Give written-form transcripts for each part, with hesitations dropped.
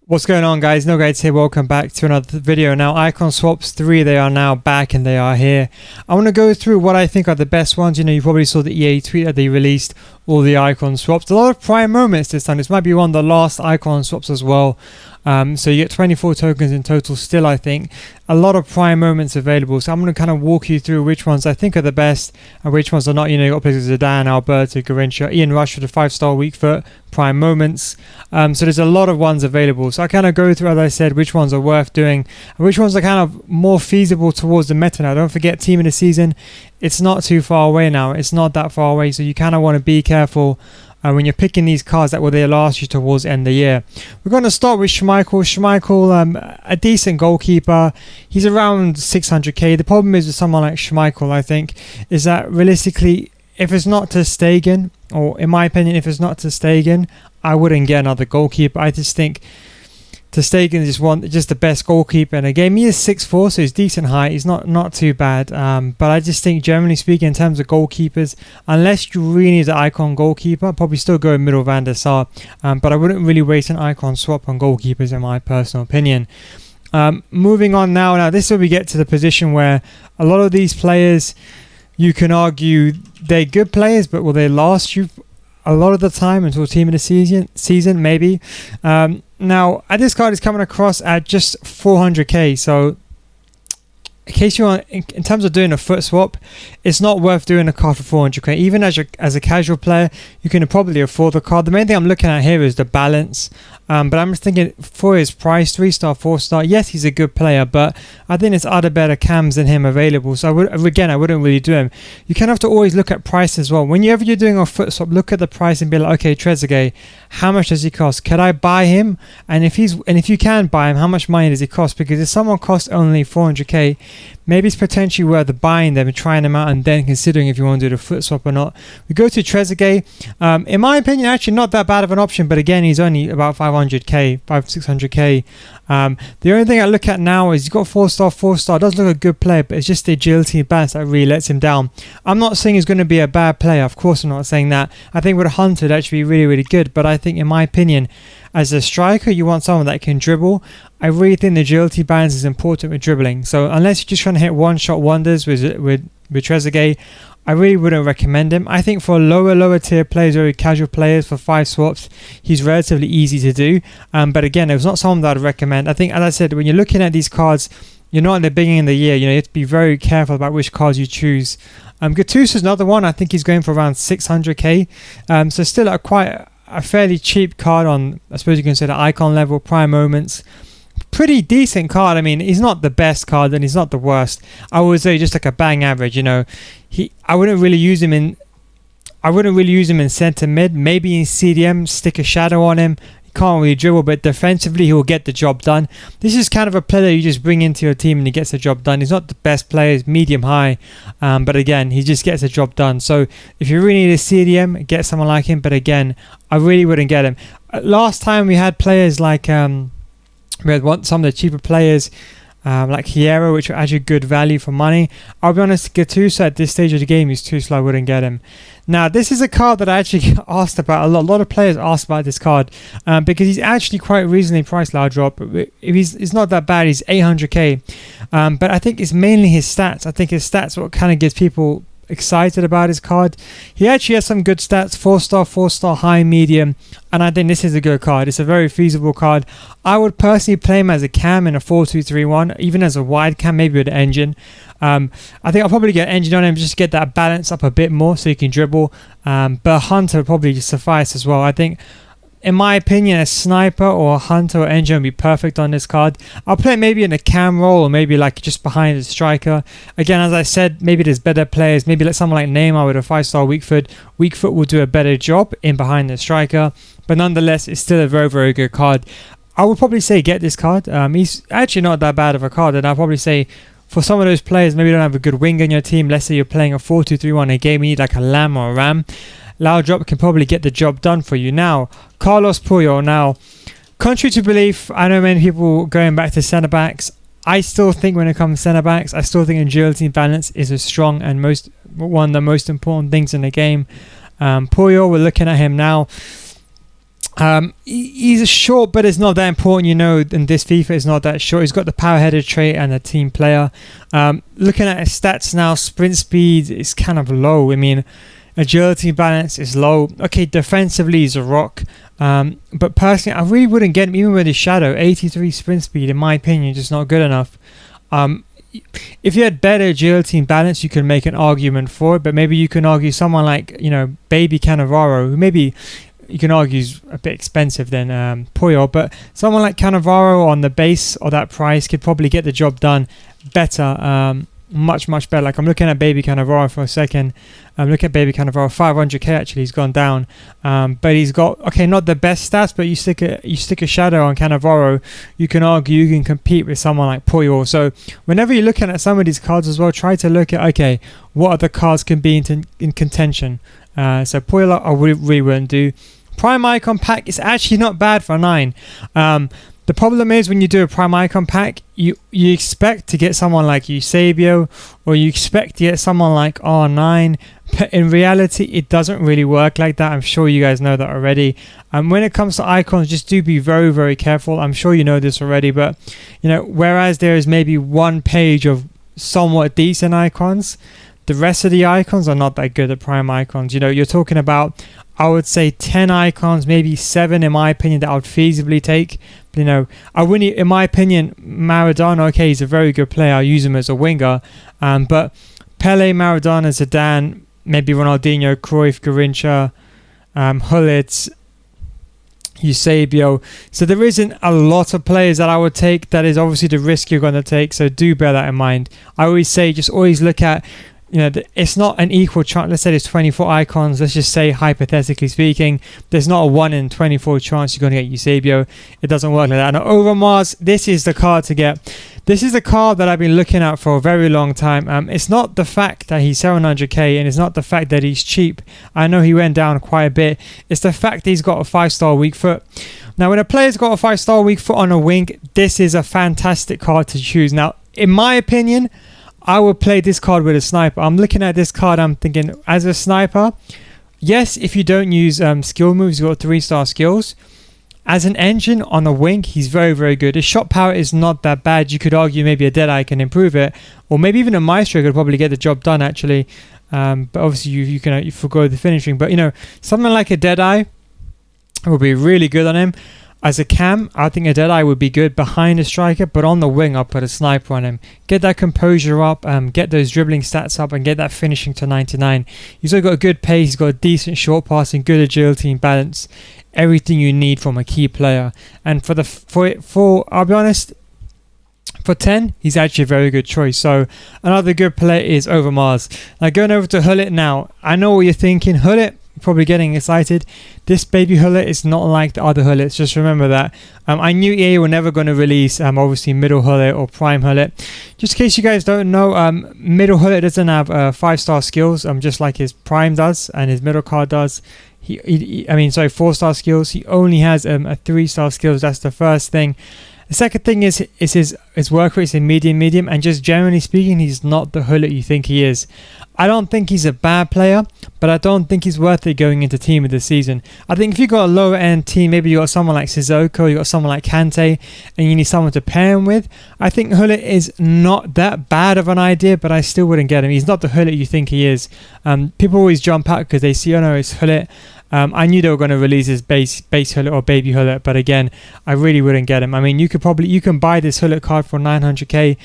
What's going on, guys? NealGuides here. Welcome back to another video. Now, Icon Swaps 3, they are now back and they are here. I want to go through what I think are the best ones. You know, you probably saw the EA tweet that they released all the Icon Swaps. A lot of prime moments this time. This might be one of the last Icon Swaps as well. So you get 24 tokens in total still, I think. A lot of prime moments available. So I'm going to kind of walk you through which ones I think are the best and which ones are not. You know, you got players like Zidane, Alberto, Garrincha, Ian Rush for the 5-star weak foot prime moments. So there's a lot of ones available. So I kind of go through, as I said, which ones are worth doing and which ones are kind of more feasible towards the meta now. Don't forget, team of the season, it's not too far away now. It's not that far away. So you kind of want to be careful when you're picking these cards that will they last you towards the end of the year. We're going to start with Schmeichel. Schmeichel, a decent goalkeeper. He's around 600k. The problem is with someone like Schmeichel, I think, is that realistically, if it's not ter Stegen, or in my opinion, if it's not ter Stegen, I wouldn't get another goalkeeper. I just think ter Stegen is just the best goalkeeper in the game. He is 6'4", so he's decent height. He's not too bad. But I just think, generally speaking, in terms of goalkeepers, unless you really need an icon goalkeeper, I'd probably still go in middle Van der Sar. But I wouldn't really waste an icon swap on goalkeepers, in my personal opinion. Moving on now. Now, this is where we get to the position where a lot of these players, you can argue they're good players, but will they last you a lot of the time until team of the season maybe. Now, this card is coming across at just 400k. So, in case you want, in terms of doing a foot swap, it's not worth doing a card for 400k. Even as a casual player, you can probably afford the card. The main thing I'm looking at here is the balance. But I'm just thinking, for his price, 3-star, 4-star, yes, he's a good player, but I think there's other better cams than him available. So I wouldn't really do him. You kind of have to always look at price as well. Whenever you're doing a foot swap, look at the price and be like, okay, Trezeguet, how much does he cost? Can I buy him? And if you can buy him, how much money does he cost? Because if someone costs only 400k, maybe it's potentially worth buying them and trying them out and then considering if you want to do the foot swap or not. We go to Trezeguet. In my opinion, actually not that bad of an option, but again, he's only about 600k. The only thing I look at now is he's got 4-star, does look a good player, but it's just the agility and balance that really lets him down. I'm not saying he's going to be a bad player, of course I'm not saying that. I think with a Hunter, it'd actually be really, really good, but I think, in my opinion, as a striker, you want someone that can dribble. I really think the agility balance is important with dribbling. So unless you're just trying to hit one-shot wonders with Trezeguet, I really wouldn't recommend him. I think for lower tier players, very casual players, for 5 swaps, he's relatively easy to do. But again, it was not someone that I'd recommend. I think, as I said, when you're looking at these cards, you're not in the beginning of the year. You know, you have to be very careful about which cards you choose. Gattuso is another one. I think he's going for around 600k. So still a fairly cheap card on, I suppose you can say, the icon level, prime moments. Pretty decent card. I mean, he's not the best card and he's not the worst. I would say just like a bang average. You know, I wouldn't really use him in centre mid. Maybe in CDM, stick a shadow on him. He can't really dribble, but defensively he will get the job done. This is kind of a player you just bring into your team and he gets the job done. He's not the best player, he's medium high, but again, he just gets the job done. So if you really need a CDM, get someone like him. But again, I really wouldn't get him. Last time we had players like we had some of the cheaper players like Hierro, which were actually good value for money. I'll be honest, Gattuso at this stage of the game is too slow. I wouldn't get him. Now, this is a card that I actually get asked about a lot. A lot of players ask about this card because he's actually quite reasonably priced. Loud drop. If he's not that bad. He's 800k. But I think it's mainly his stats. I think his stats what kind of gets people excited about his card. He actually has some good stats: 4-star, high, medium, and I think this is a good card. It's a very feasible card. I would personally play him as a cam in a 4-2-3-1, even as a wide cam, maybe with an engine. I think I'll probably get engine on him just to get that balance up a bit more so he can dribble. But Hunter would probably just suffice as well. I think, in my opinion, a sniper or a hunter or engine would be perfect on this card. I'll play it maybe in a cam role or maybe like just behind the striker. Again, as I said, maybe there's better players. Maybe like someone like Neymar with a 5-star weak foot. Weak foot will do a better job in behind the striker. But nonetheless, it's still a very, very good card. I would probably say get this card. He's actually not that bad of a card. And I'll probably say for some of those players, maybe you don't have a good winger in your team. Let's say you're playing a 4-2-3-1 a game. You need like a Lamb or a Ram. Loud drop can probably get the job done for you. Now, Carlos Puyol. Now, contrary to belief, I know many people going back to centre backs. I still think when it comes to centre backs, I still think agility and balance is a strong and one of the most important things in the game. Puyol, we're looking at him now. He's short, but it's not that important, you know. In this FIFA, it's not that short. He's got the power-headed trait and a team player. Looking at his stats now, sprint speed is kind of low. I mean, agility balance is low. Okay, defensively he's a rock. But personally, I really wouldn't get him even with his shadow. 83 sprint speed, in my opinion, just not good enough. If you had better agility and balance, you could make an argument for it. But maybe you can argue someone like, you know, Baby Cannavaro, who maybe you can argue is a bit expensive than Puyol, but someone like Cannavaro on the base or that price could probably get the job done better, much better. Like, I'm looking at Baby Cannavaro for a second. I'm looking at Baby Cannavaro, 500k actually. He's gone down, but he's got, okay, not the best stats, but you stick a shadow on Cannavaro, you can argue you can compete with someone like Puyol. So whenever you're looking at some of these cards as well, try to look at, okay, what other cards can be in contention. So Puyol I really wouldn't do. Prime Icon pack is actually not bad for 9. The problem is when you do a Prime Icon pack, you expect to get someone like Eusebio, or you expect to get someone like R9, but in reality it doesn't really work like that. I'm sure you guys know that already. When it comes to icons, just do be very careful. I'm sure you know this already, but you know, whereas there is maybe one page of somewhat decent icons, the rest of the icons are not that good at Prime Icons. You know, you're talking about, I would say 10 icons, maybe 7 in my opinion, that I would feasibly take. You know, I wouldn't, in my opinion, Maradona, okay, he's a very good player. I use him as a winger. But Pele, Maradona, Zidane, maybe Ronaldinho, Cruyff, Garrincha, Hullet, Eusebio. So there isn't a lot of players that I would take. That is obviously the risk you're going to take. So do bear that in mind. I always say, just always look at, you know, it's not an equal chance. Let's say there's 24 icons. Let's just say, hypothetically speaking, there's not a 1 in 24 chance you're going to get Eusebio. It doesn't work like that. And Overmars, this is the card to get. This is the card that I've been looking at for a very long time. It's not the fact that he's 700k, and it's not the fact that he's cheap. I know he went down quite a bit. It's the fact that he's got a 5-star weak foot. Now, when a player's got a 5-star weak foot on a wing, this is a fantastic card to choose. Now, in my opinion, I would play this card with a sniper. I'm looking at this card, I'm thinking, as a sniper, yes, if you don't use skill moves, you've got 3-star skills. As an engine on a wing, he's very good. His shot power is not that bad. You could argue maybe a Deadeye can improve it, or maybe even a Maestro could probably get the job done actually. But obviously you can forgo the finishing. But you know, something like a Deadeye would be really good on him. As a cam, I think a Deadeye would be good behind a striker, but on the wing, I'll put a sniper on him. Get that composure up, get those dribbling stats up, and get that finishing to 99. He's also got a good pace, he's got a decent short passing, good agility and balance. Everything you need from a key player. And for I'll be honest, for 10, he's actually a very good choice. So another good player is Overmars. Now going over to Hullet now. I know what you're thinking. Hullet, probably getting excited. This baby Hullet is not like the other Hullets. Just remember that. I knew EA were never going to release obviously middle Hullet or prime Hullet. Just in case you guys don't know, middle Hullet doesn't have 5-star skills, just like his prime does and his middle card does. 4-star skills. He only has a 3-star skills. That's the first thing. The second thing is his work rate is in medium, and just generally speaking, he's not the Hullet you think he is. I don't think he's a bad player, but I don't think he's worth it going into team of the season. I think if you got a lower end team, maybe you got someone like Sissoko, you got someone like Kante, and you need someone to pair him with, I think Hullet is not that bad of an idea, but I still wouldn't get him. He's not the Hullet you think he is. People always jump out because they see, oh no, it's Hullet. I knew they were going to release his base Hullet or baby Hullet, but again, I really wouldn't get him. I mean, you can buy this Hullet card for 900k.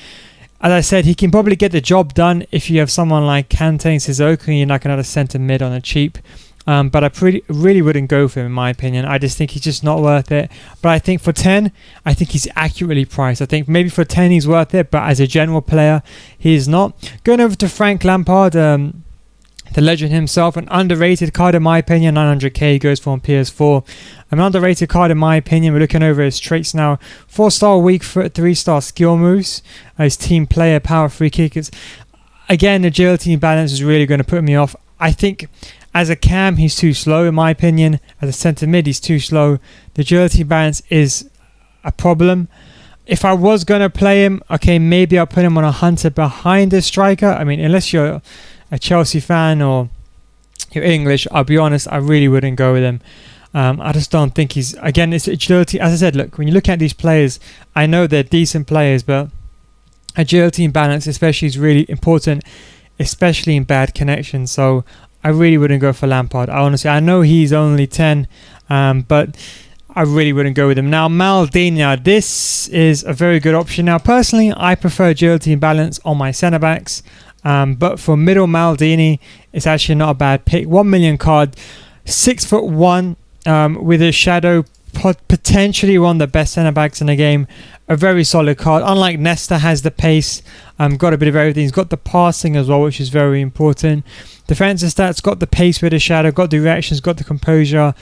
As I said, he can probably get the job done if you have someone like Kante and Sissoko and you're not another centre mid on a cheap. But I really wouldn't go for him in my opinion. I just think he's just not worth it. But I think for 10, I think he's accurately priced. I think maybe for 10 he's worth it, but as a general player, he is not. Going over to Frank Lampard, the legend himself, an underrated card in my opinion. 900k goes for on PS4. An underrated card in my opinion. We're looking over his traits now. 4-star weak foot, 3-star skill moves. His team player, power, free kickers. Again, agility and balance is really going to put me off. I think as a cam, he's too slow in my opinion. As a centre mid, he's too slow. The agility balance is a problem. If I was going to play him, okay, maybe I'll put him on a hunter behind a striker. I mean, unless you're a Chelsea fan or you're English, I'll be honest, I really wouldn't go with him. I just don't think he's, again, it's agility. As I said, look, when you look at these players, I know they're decent players, but agility and balance especially is really important, especially in bad connections. So I really wouldn't go for Lampard. I know he's only 10, but I really wouldn't go with him. Now, Maldini, this is a very good option. Now, personally, I prefer agility and balance on my centre-backs, but for middle Maldini, it's actually not a bad pick. 1 million card, 6'1", with a shadow, potentially one of the best centre-backs in the game. A very solid card. Unlike Nesta, has the pace, got a bit of everything. He's got the passing as well, which is very important. Defensive stats, got the pace with a shadow, got the reactions, got the composure.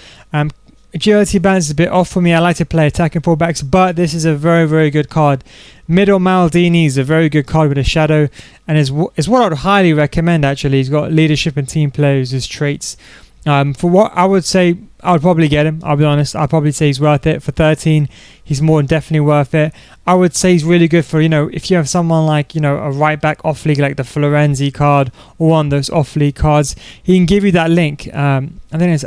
Agility balance is a bit off for me. I like to play attacking fullbacks, but this is a very, very good card. Middle Maldini is a very good card with a shadow, and is what I would highly recommend, actually. He's got leadership and team players as traits. For what I would say, I would probably get him. I'll be honest. I'd probably say he's worth it. For 13, he's more than definitely worth it. I would say he's really good for, if you have someone like, a right back off league, like the Florenzi card, or one of those off league cards. He can give you that link. I think it's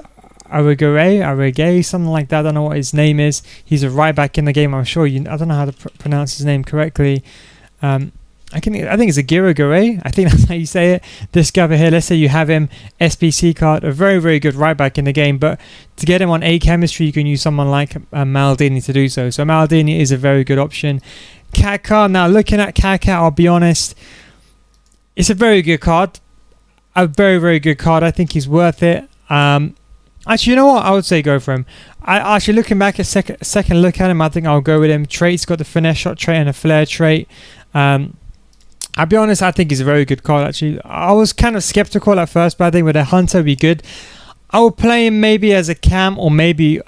Arregay, something like that. I don't know what his name is. He's a right back in the game. I'm sure I don't know how to pronounce his name correctly. I think it's Aguirre. I think that's how you say it. This guy over here, let's say you have him, SBC card, a very, very good right back in the game. But to get him on A chemistry, you can use someone like Maldini to do so. So Maldini is a very good option. Kaka, now looking at Kaka, I'll be honest, it's a very good card. A very, very good card. I think he's worth it. Actually, you know what? I would say go for him. Actually, looking back a second look at him, I think I'll go with him. Traits, got the finesse shot trait and a flair trait. I'll be honest, I think he's a very good card, actually. I was kind of skeptical at first, but I think with a Hunter would be good. I would play him maybe as a cam, or maybe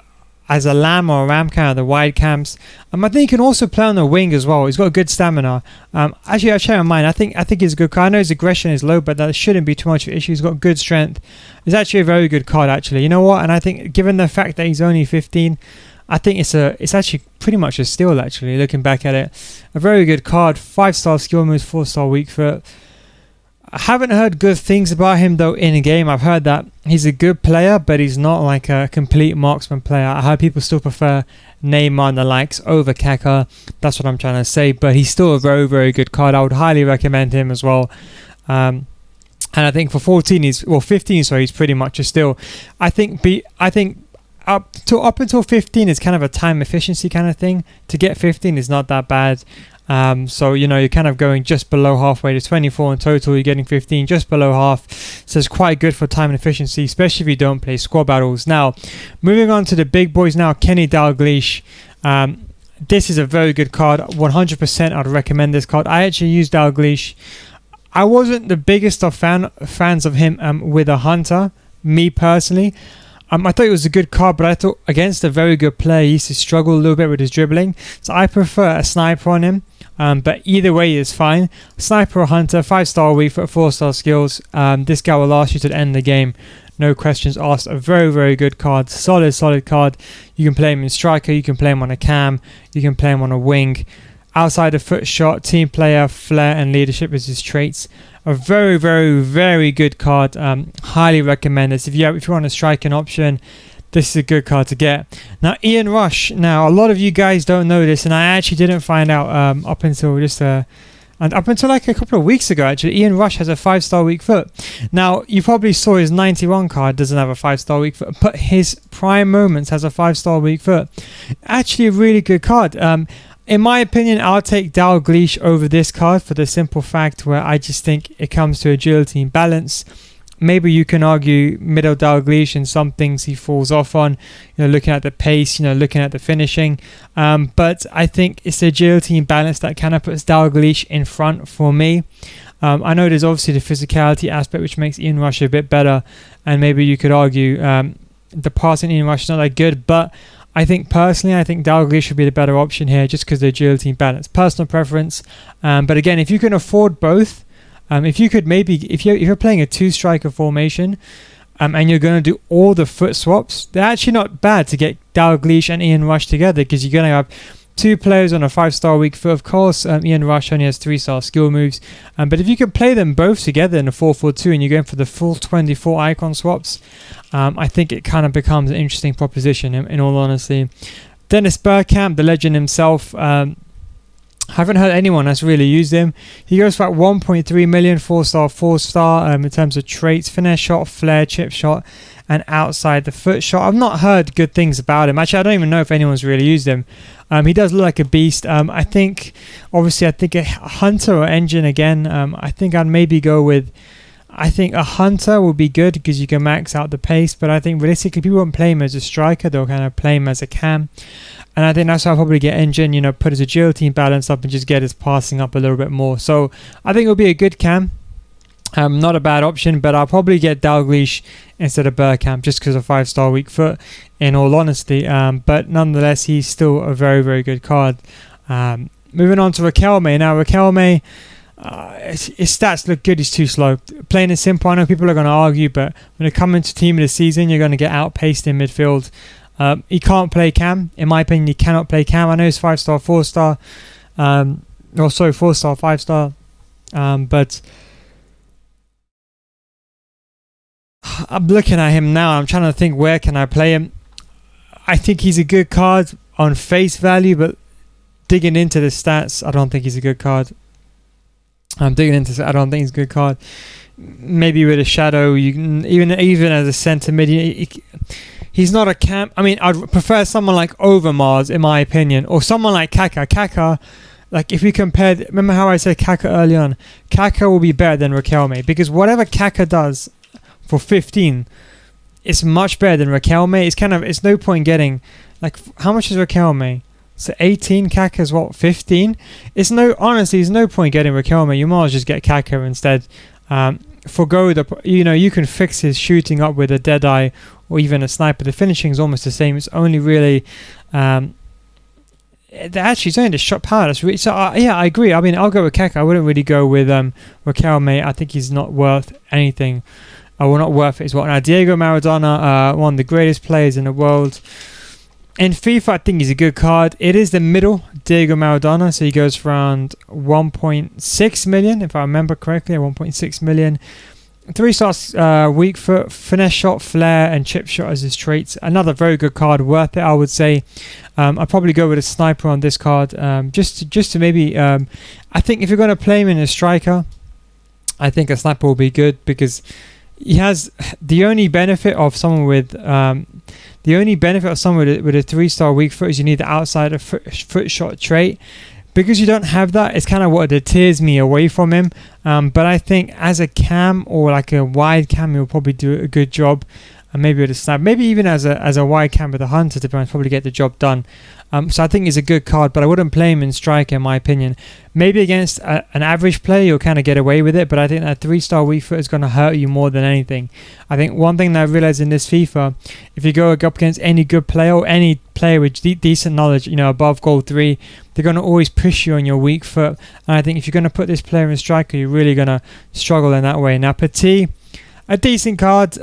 as a lamb or a ram cam, the wide cams. I think he can also play on the wing as well. He's got good stamina. Actually, I'll change my mind. I think he's a good card. I know his aggression is low, but that shouldn't be too much of an issue. He's got good strength. He's actually a very good card, actually. You know what? And I think, given the fact that he's only 15, I think it's actually pretty much a steal, actually, looking back at it. A very good card. 5-star skill moves, 4-star weak foot. I haven't heard good things about him, though, in a game. I've heard that he's a good player, but he's not like a complete marksman player. I heard people still prefer Neymar and the likes over Kaka. That's what I'm trying to say. But he's still a very, very good card. I would highly recommend him as well. And I think for 15, sorry, he's pretty much a steal. I think up until 15 is kind of a time efficiency kind of thing. To get 15 is not that bad. So you're kind of going just below halfway. To 24 in total, you're getting 15, just below half. So it's quite good for time and efficiency, especially if you don't play squad battles. Now, moving on to the big boys now, Kenny Dalglish. This is a very good card. 100% I'd recommend this card. I actually used Dalglish. I wasn't the biggest of fans of him with a Hunter, me personally. I thought it was a good card, but I thought against a very good player, he used to struggle a little bit with his dribbling. So I prefer a sniper on him. But either way is fine. Sniper or Hunter, 5-star weak foot, 4-star skills. This guy will last you to the end of the game. No questions asked. A very, very good card. Solid card. You can play him in striker. You can play him on a cam. You can play him on a wing. Outside of foot shot, team player, flair and leadership is his traits. A very, very, very good card. Highly recommend this. If you want a striking option, this is a good card to get. Now, Ian Rush. Now, a lot of you guys don't know this, and I actually didn't find out up until like a couple of weeks ago, actually. Ian Rush has a 5-star weak foot. Now, you probably saw his 91 card doesn't have a 5-star weak foot, but his prime moments has a 5-star weak foot. Actually, a really good card. In my opinion, I'll take Dalglish over this card for the simple fact where I just think it comes to agility and balance. Maybe you can argue middle Dalglish and some things he falls off on, looking at the pace, looking at the finishing. But I think it's the agility and balance that kind of puts Dalglish in front for me. I know there's obviously the physicality aspect which makes Ian Rush a bit better, and maybe you could argue the passing Ian Rush is not that good, but I think Dalglish should be the better option here just because of the agility and balance. Personal preference. But again, if you can afford both, if you're playing a 2-striker formation and you're going to do all the foot swaps, they're actually not bad to get Dalglish and Ian Rush together, because you're going to have 2 players on a 5-star weak foot. Of course, Ian Rush only has 3-star skill moves. But if you could play them both together in a 4-4-2 and you're going for the full 24 icon swaps, I think it kind of becomes an interesting proposition, in all honesty. Dennis Bergkamp, the legend himself, haven't heard anyone that's really used him. He goes for about 1.3 million, 4-star, 4-star in terms of traits: finesse shot, flair, chip shot, and outside the foot shot. I've not heard good things about him. Actually, I don't even know if anyone's really used him. He does look like a beast. I think a hunter or engine again. I think I'd maybe go with. I think a hunter will be good because you can max out the pace, but I think realistically people won't play him as a striker, they'll kind of play him as a cam. And I think that's how I'll probably get engine, you know, put his agility and balance up and just get his passing up a little bit more. So I think it'll be a good cam. Not a bad option, but I'll probably get Dalglish instead of Bergkamp just because of 5-star weak foot, in all honesty. But nonetheless, he's still a very, very good card. Moving on to Riquelme. Now, Riquelme, his stats look good. He's too slow. Plain and simple. I know people are going to argue, but when it comes into team of the season, you're going to get outpaced in midfield. He can't play cam. In my opinion, he cannot play cam. I know he's 5-star, 4-star. 4-star, 5-star. But I'm looking at him now. I'm trying to think, where can I play him? I think he's a good card on face value, but digging into the stats, I don't think he's a good card. I don't think he's a good card. Maybe with a shadow, you can, even as a centre mid, he's not a cam. I mean, I'd prefer someone like Overmars, in my opinion, or someone like Kaka. Kaka, like if you compared, remember how I said Kaka early on? Kaka will be better than Riquelme because whatever Kaka does for 15, it's much better than Riquelme. It's no point getting, like, how much is Riquelme? So 18, Kaka's what, 15? Honestly, there's no point getting Riquelme. You might as well just get Kaka instead. Forgo you can fix his shooting up with a Deadeye or even a sniper. The finishing is almost the same. It's only really, actually, it's only the shot power. That's really, yeah, I agree. I mean, I'll go with Kaka. I wouldn't really go with Riquelme. I think he's not worth anything. Not worth it as well. Now, Diego Maradona, one of the greatest players in the world. In FIFA, I think he's a good card. It is the middle Diego Maradona, so he goes for around 1.6 million, if I remember correctly, 1.6 million. 3-star weak foot, finesse shot, flair, and chip shot as his traits. Another very good card, worth it, I would say. I'd probably go with a sniper on this card, just to maybe. I think if you're going to play him in a striker, I think a sniper will be good because he has the only benefit of someone with a 3-star weak foot is you need the outside of foot shot trait. Because you don't have that, it's kind of what deters me away from him. But I think as a cam or like a wide cam, he'll probably do a good job. And maybe with a snap, maybe even as a wide cam with a hunter, to probably get the job done. So I think he's a good card, but I wouldn't play him in striker, in my opinion. Maybe against an average player, you'll kind of get away with it, but I think that 3-star weak foot is going to hurt you more than anything. I think one thing that I realized in this FIFA, if you go up against any good player or any player with decent knowledge, above goal 3, they're going to always push you on your weak foot. And I think if you're going to put this player in striker, you're really going to struggle in that way. Now, Petit, a decent card.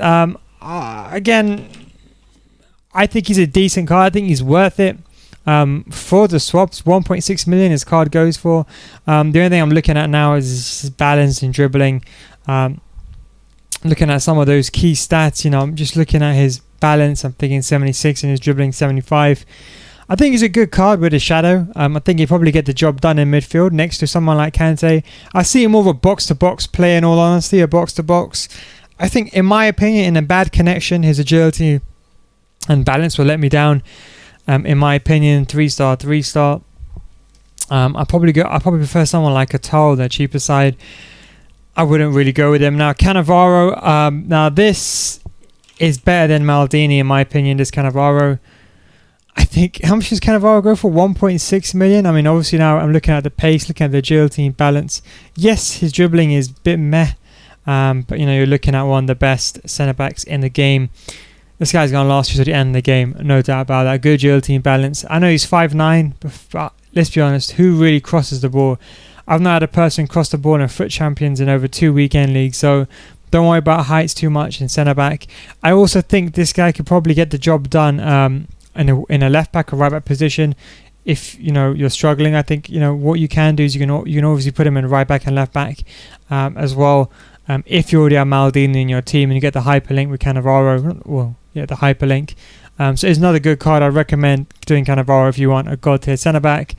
Again, I think he's a decent card. I think he's worth it. For the swaps, 1.6 million his card goes for. The only thing I'm looking at now is his balance and dribbling. Looking at some of those key stats, I'm just looking at his balance. I'm thinking 76 and his dribbling 75. I think he's a good card with a shadow. I think he'll probably get the job done in midfield next to someone like Kante. I see him more of a box-to-box player, in all honesty, a box-to-box. I think, in my opinion, in a bad connection, his agility and balance will let me down. In my opinion, 3-star. I probably prefer someone like a Tal, the cheaper side. I wouldn't really go with him. Now, Cannavaro. Now, this is better than Maldini, in my opinion, this Cannavaro. I think, how much does Cannavaro go for? 1.6 million. I mean, obviously now I'm looking at the pace, looking at the agility and balance. Yes, his dribbling is a bit meh. But, you're looking at one of the best centre-backs in the game. This guy's going to last you to the end of the game, no doubt about that. Good agility and balance. I know he's 5'9", but let's be honest, who really crosses the ball? I've not had a person cross the ball in FUT Champions in over 2 weekend leagues, so don't worry about heights too much in centre-back. I also think this guy could probably get the job done in a left-back or right-back position. if you're struggling. I think what you can do is you can obviously put him in right back and left back as well. If you already have Maldini in your team and you get the hyperlink with Cannavaro, well, yeah, the hyperlink. So it's another good card. I'd recommend doing Cannavaro if you want a god tier centre back.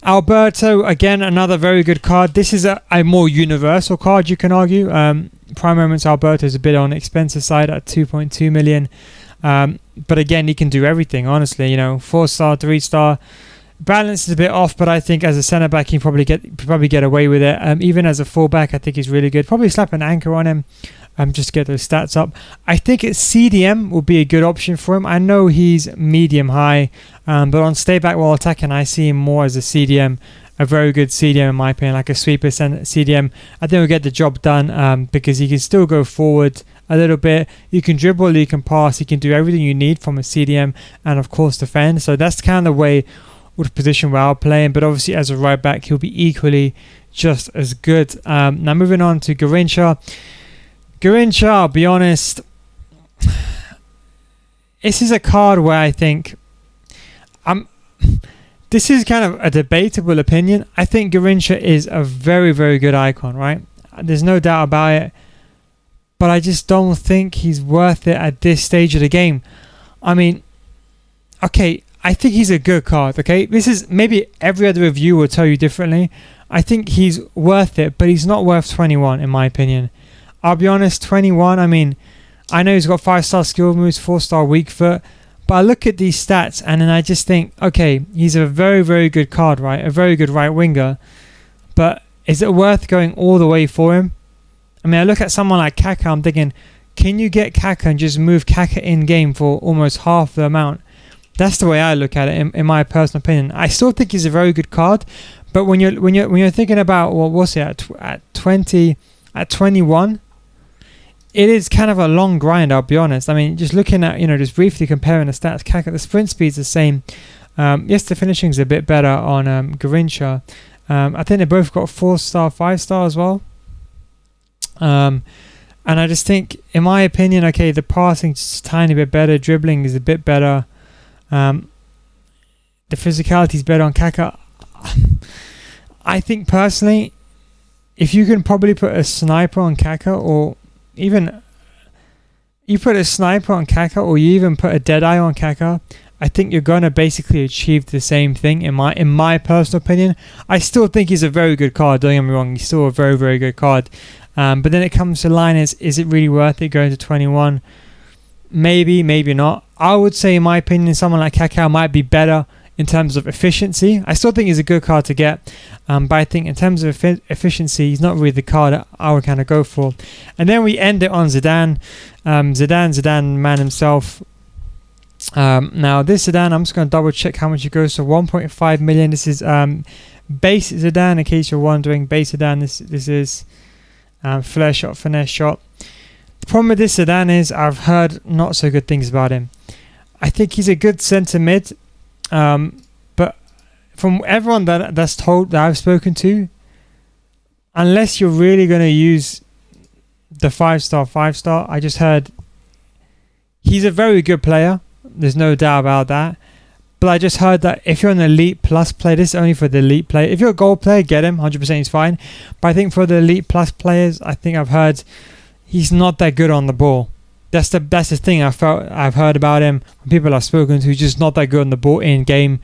Alberto, again, another very good card. This is a more universal card, you can argue. Prime Moments Alberto is a bit on the expensive side at 2.2 million. But again, he can do everything, honestly. 4-star, 3-star. Balance is a bit off, but I think as a centre back, he probably get away with it. Even as a fullback, I think he's really good. Probably slap an anchor on him, just to get those stats up. I think CDM will be a good option for him. I know he's medium high, but on stay back while attacking, I see him more as a CDM, a very good CDM in my opinion, like a sweeper CDM. I think he'll get the job done because he can still go forward a little bit. You can dribble, you can pass, you can do everything you need from a CDM, and of course defend. So that's kind of the way with position where I'll play him, but obviously as a right back he'll be equally just as good. Now moving on to Garrincha, I'll be honest, this is a card where I think this is kind of a debatable opinion. I think Garrincha is a very, very good icon, right? There's no doubt about it, but I just don't think he's worth it at this stage of the game. I mean, okay, I think he's a good card, okay? This is maybe every other review will tell you differently. I think he's worth it, but he's not worth 21 in my opinion. I'll be honest, 21, I mean, I know he's got 5-star skill moves, 4-star weak foot, but I look at these stats and then I just think, okay, he's a very, very good card, right? A very good right winger, but is it worth going all the way for him? I mean, I look at someone like Kaka, I'm thinking, can you get Kaka and just move Kaka in game for almost half the amount? That's the way I look at it, in my personal opinion. I still think he's a very good card, but when you're thinking about what's it at 21, it is kind of a long grind. I'll be honest. I mean, just looking at just briefly comparing the stats, Kaka, the sprint speed's the same. Yes, the finishing's a bit better on Garrincha. I think they both got 4-star, 5-star as well. And I just think, in my opinion, okay, the passing's just a tiny bit better, dribbling is a bit better. The physicality is better on Kaka. I think personally, if you can probably put a sniper on Kaka, or even you put a sniper on Kaka, or you even put a Deadeye on Kaka, I think you're going to basically achieve the same thing in my personal opinion. I still think he's a very good card, don't get me wrong, he's still a very, very good card. But then it comes to line is it really worth it going to 21? Maybe, maybe not. I would say, in my opinion, someone like Kaka might be better in terms of efficiency. I still think he's a good card to get, but I think in terms of efficiency, he's not really the card that I would kind of go for. And then we end it on Zidane. Zidane, man himself. Now this Zidane, I'm just going to double check how much it goes. So 1.5 million. This is base Zidane, in case you're wondering. Base Zidane. This is flair shot, finesse shot. The problem with this Zidane is I've heard not so good things about him. I think he's a good centre mid, but from everyone that I've spoken to, unless you're really going to use the 5-star, I just heard he's a very good player. There's no doubt about that. But I just heard that if you're an Elite Plus player, this is only for the Elite player. If you're a Gold player, get him, 100% he's fine. But I think for the Elite Plus players, I think I've heard he's not that good on the ball. That's the thing I've heard about him. People I've spoken to, just not that good on the ball in game.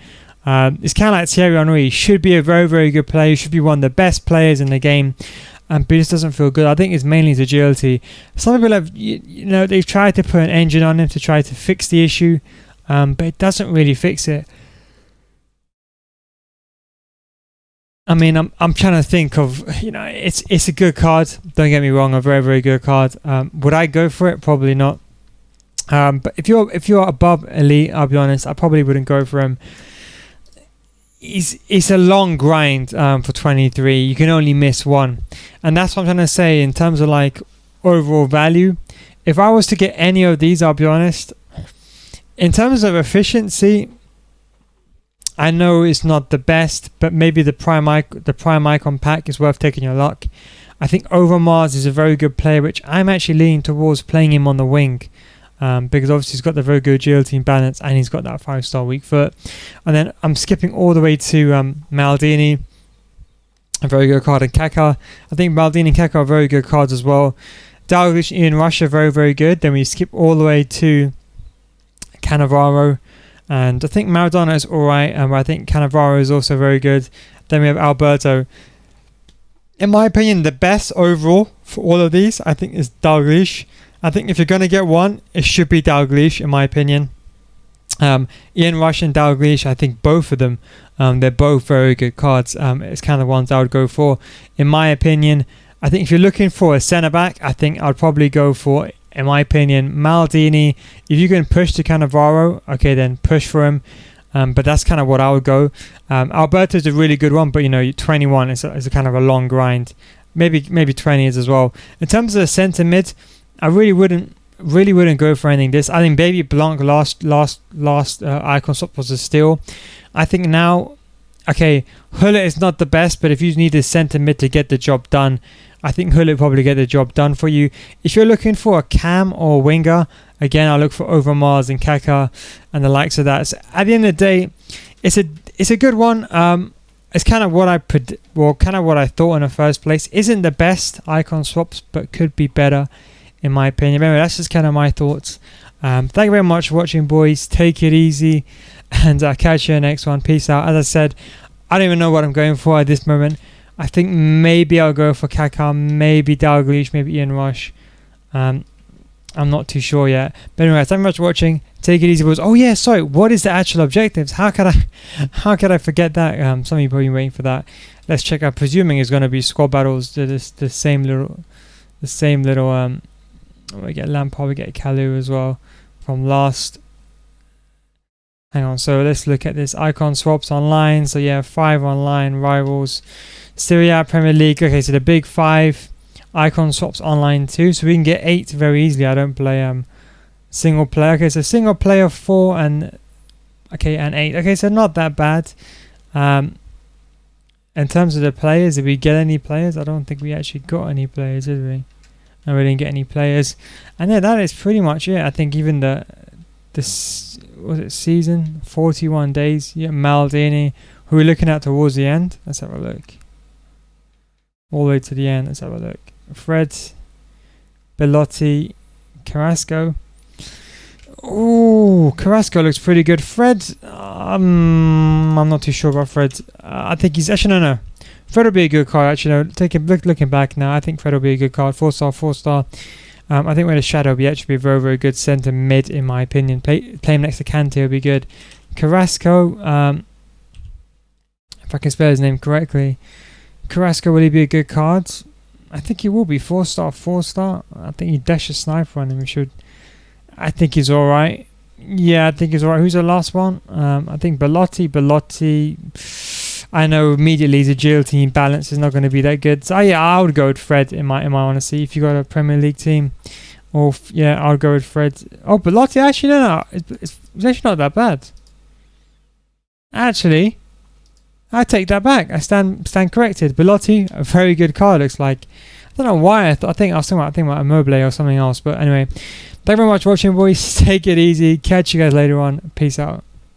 It's kind of like Thierry Henry. He should be a very, very good player. He should be one of the best players in the game. But he just doesn't feel good. I think it's mainly his agility. Some people have, they've tried to put an engine on him to try to fix the issue, but it doesn't really fix it. I mean, I'm trying to think of, it's a good card. Don't get me wrong, a very, very good card. Would I go for it? Probably not. But if you're above Elite, I'll be honest, I probably wouldn't go for him. It's a long grind for 23. You can only miss one, and that's what I'm trying to say in terms of like overall value. If I was to get any of these, I'll be honest, in terms of efficiency, I know it's not the best, but maybe the prime icon pack is worth taking your luck. I think Overmars is a very good player, which I'm actually leaning towards playing him on the wing. because obviously he's got the very good agility and balance, and he's got that 5-star weak foot. And then I'm skipping all the way to Maldini, a very good card, and Kaka. I think Maldini and Kaka are very good cards as well. Dalglish, Ian Rush are very, very good. Then we skip all the way to Cannavaro, and I think Maradona is alright, but I think Cannavaro is also very good. Then we have Alberto. In my opinion, the best overall for all of these, I think, is Dalglish. I think if you're going to get one, it should be Dalglish, in my opinion. Ian Rush and Dalglish, I think both of them, they're both very good cards. It's kind of ones I would go for. In my opinion, I think if you're looking for a centre-back, I think I'd probably go for, in my opinion, Maldini. If you can push to Cannavaro, okay, then push for him. But that's kind of what I would go. Alberto's a really good one, but you know, 21 is a kind of a long grind. Maybe 20 is as well. In terms of the centre mid, I really wouldn't go for anything. I think Baby Blanc last icon swap was a steal. I think now, okay, Hullett is not the best, but if you need a centre mid to get the job done, I think Hullett probably get the job done for you. If you're looking for a cam or a winger, again, I'll look for Overmars and Kaka and the likes of that. So at the end of the day, it's a good one. It's kind of what I thought in the first place. Isn't the best icon swaps, but could be better, in my opinion. Anyway, that's just kind of my thoughts. Thank you very much for watching, boys. Take it easy, and I'll catch you in the next one. Peace out. As I said, I don't even know what I'm going for at this moment. I think maybe I'll go for Kaka, maybe Dalglish, maybe Ian Rush. I'm not too sure yet. But anyway, thank you very much for watching. Take it easy, boys. Oh yeah, sorry. What is the actual objectives? How could I forget that? Some of you probably waiting for that. Let's check. I'm presuming it's going to be squad battles. The same little. We get Lampard, we get Kalu as well from last. Hang on, so let's look at this icon swaps online. So yeah, 5 online rivals, Serie A, Premier League. Okay, so the big 5 icon swaps online too. So we can get 8 very easily. I don't play single player. Okay, so single player 4 and 8. Okay, so not that bad. In terms of the players, did we get any players? I don't think we actually got any players, did we? No, we didn't get any players. And yeah, that is pretty much it. I think even this was it season 41 days. Yeah, Maldini, who we're looking at towards the end. Let's have a look. All the way to the end. Let's have a look. Fred, Belotti, Carrasco. Oh, Carrasco looks pretty good. Fred, I'm not too sure about Fred. I think he's actually no. Fred will be a good card, actually. No, looking back now, I think Fred will be a good card. 4-star. I think with a shadow, will be actually be a very, very good centre mid, in my opinion. Play him next to Kante will be good. Carrasco, if I can spell his name correctly. Carrasco, will he be a good card? I think he will be. 4-star. I think he dash a sniper on him. He should. I think he's alright. Yeah, I think he's alright. Who's the last one? I think Belotti. I know immediately his agility and balance is not going to be that good. So yeah, I would go with Fred in my honesty. If you got a Premier League team, or I would go with Fred. Oh, Belotti, actually no, it's actually not that bad. Actually, I take that back. I stand corrected. Belotti, a very good card. Looks like. I don't know why. I think I was thinking about Immobile or something else. But anyway, thank you very much for watching, boys. Take it easy. Catch you guys later on. Peace out.